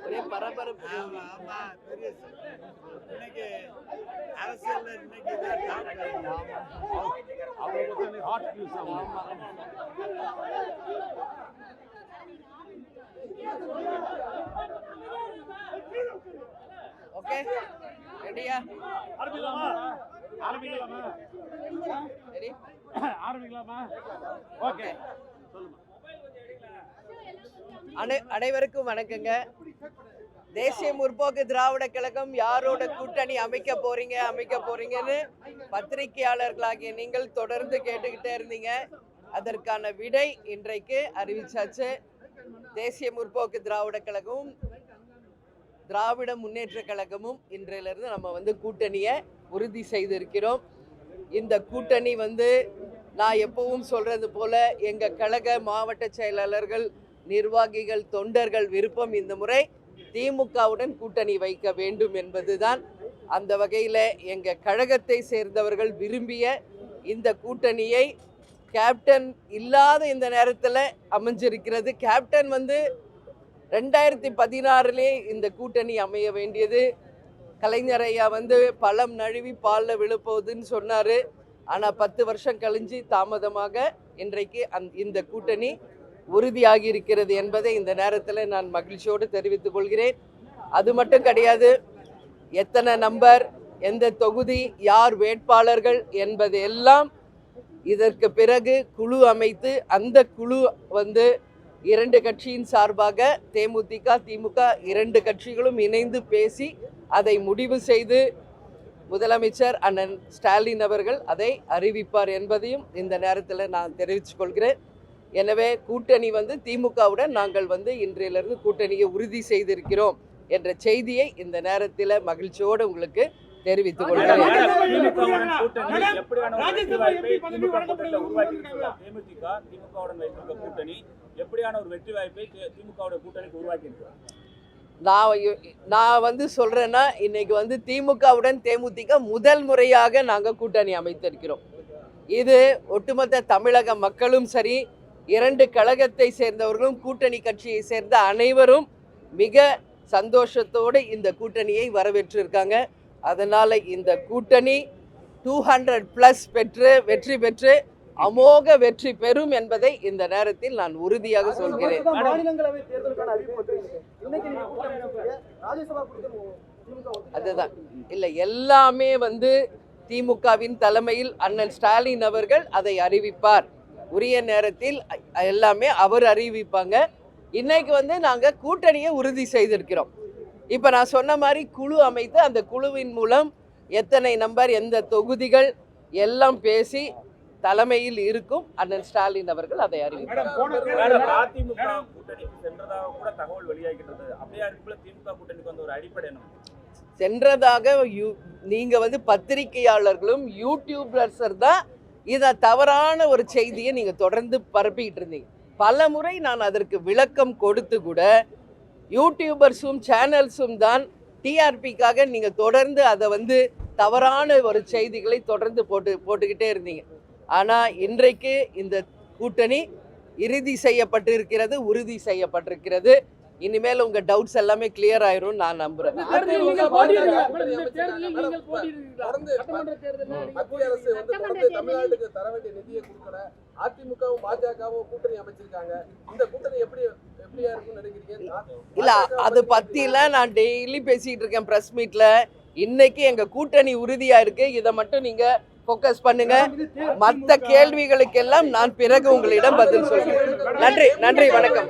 ஒரே பரபரப்பு. இன்னைக்கு அரசியல் இன்னைக்கு ஓகே, ரெடியா? ஆரம்பிக்கலாமா? ஓகே, அனைவருக்கும் வணக்கங்க. தேசிய முற்போக்கு திராவிட கழகம் யாரோட கூட்டணி அமைக்க போறீங்கன்னு பத்திரிகையாளர்களாகிய நீங்கள் தொடர்ந்து கேட்டுக்கிட்டே இருந்தீங்க. அதற்கான விடை இன்றைக்கு அறிவிச்சாச்சு. தேசிய முற்போக்கு திராவிட கழகமும் திராவிட முன்னேற்ற கழகமும் இன்றையிலிருந்து நம்ம கூட்டணியை உறுதி செய்திருக்கிறோம். இந்த கூட்டணி நான் எப்பவும் சொல்றது போல எங்க கழக மாவட்ட செயலாளர்கள், நிர்வாகிகள், தொண்டர்கள் விருப்பம் இந்த முறை திமுகவுடன் கூட்டணி வைக்க வேண்டும் என்பதுதான். அந்த வகையில் எங்கள் கழகத்தை சேர்ந்தவர்கள் விரும்பிய இந்த கூட்டணியை கேப்டன் இல்லாத இந்த நேரத்தில் அமைஞ்சிருக்கிறது. கேப்டன் 2016 இந்த கூட்டணி அமைய வேண்டியது. கலைஞர் ஐயா பழம் நழுவி பாலில் விழுப்போகுதுன்னு சொன்னார். ஆனால் 10 வருஷம் கழிஞ்சு தாமதமாக இன்றைக்கு இந்த கூட்டணி உறுதியாகி இருக்கிறது என்பதை இந்த நேரத்தில் நான் மகிழ்ச்சியோடு தெரிவித்துக் கொள்கிறேன். அது மட்டும் கிடையாது, எத்தனை நம்பர், எந்த தொகுதி, யார் வேட்பாளர்கள் என்பது எல்லாம் இதற்கு பிறகு குழு அமைத்து அந்த குழு 2 கட்சியின் சார்பாக தேமுதிக, திமுக 2 கட்சிகளும் இணைந்து பேசி அதை முடிவு செய்து முதலமைச்சர் அண்ணன் ஸ்டாலின் அவர்கள் அதை அறிவிப்பார் என்பதையும் இந்த நேரத்தில் நான் தெரிவித்துக் கொள்கிறேன். எனவே கூட்டணி திமுகவுடன் நாங்கள் இன்றையிலிருந்து கூட்டணியை உறுதி செய்திருக்கிறோம் என்ற செய்தியை இந்த நேரத்தில் மகிழ்ச்சியோடு உங்களுக்கு தெரிவித்துக் கொள்கிறேன். நான் சொல்றேன்னா இன்னைக்கு திமுகவுடன் தேமுதிக முதல் முறையாக நாங்கள் கூட்டணி அமைத்திருக்கிறோம். இது ஒட்டுமொத்த தமிழக மக்களும் சரி, 2 கழகத்தை சேர்ந்தவர்களும் கூட்டணி கட்சியை சேர்ந்த அனைவரும் மிக சந்தோஷத்தோடு இந்த கூட்டணியை வரவேற்றிருக்காங்க. அதனால இந்த கூட்டணி 200+ பெற்று வெற்றி பெற்று அமோக வெற்றி பெறும் என்பதை இந்த நேரத்தில் நான் உறுதியாக சொல்கிறேன். அதுதான் இல்லை, எல்லாமே திமுகவின் தலைமையில் அண்ணன் ஸ்டாலின் அவர்கள் அதை அறிவிப்பார். உரிய நேரத்தில் எல்லாமே அவர் அறிவிப்பாங்க. இன்னைக்கு நாங்கள் கூட்டணியை உறுதி செய்திருக்கிறோம். இப்போ நான் சொன்ன மாதிரி குழு அமைத்து அந்த குழுவின் மூலம் எத்தனை நம்பர், எந்த தொகுதிகள் எல்லாம் பேசி தலைமையில் இருக்கும் அண்ணன் ஸ்டாலின் அவர்கள் அதை அறிவிப்பார். சென்றதாக நீங்க பத்திரிகையாளர்களும் யூடியூபர்ஸர் தான் இதை தவறான ஒரு செய்தியை நீங்கள் தொடர்ந்து பரப்பிக்கிட்டு இருந்தீங்க. பல முறை நான் அதற்கு விளக்கம் கொடுத்து கூட யூடியூபர்ஸும் சேனல்ஸும் தான் டிஆர்பிக்காக நீங்கள் தொடர்ந்து அதை தவறான ஒரு செய்திகளை தொடர்ந்து போட்டுக்கிட்டே இருந்தீங்க. ஆனால் இன்றைக்கு இந்த கூட்டணி உறுதி செய்யப்பட்டிருக்கிறது. இனிமேல் உங்க டவுட்ஸ் எல்லாமே கிளியர் ஆயிரும் நான் நம்புறேன். இல்ல, அது பத்திலாம் நான் டெய்லி பேசிட்டு இருக்கேன் பிரஸ் மீட்ல. இன்னைக்கு எங்க கூட்டணி உறுதியா இருக்கு. இதை மட்டும் நீங்க ஃபோக்கஸ் பண்ணுங்க. மற்ற கேள்விகளுக்கெல்லாம் நான் பிறகு உங்களிடம் பதில் சொல்கிறேன். நன்றி, வணக்கம்.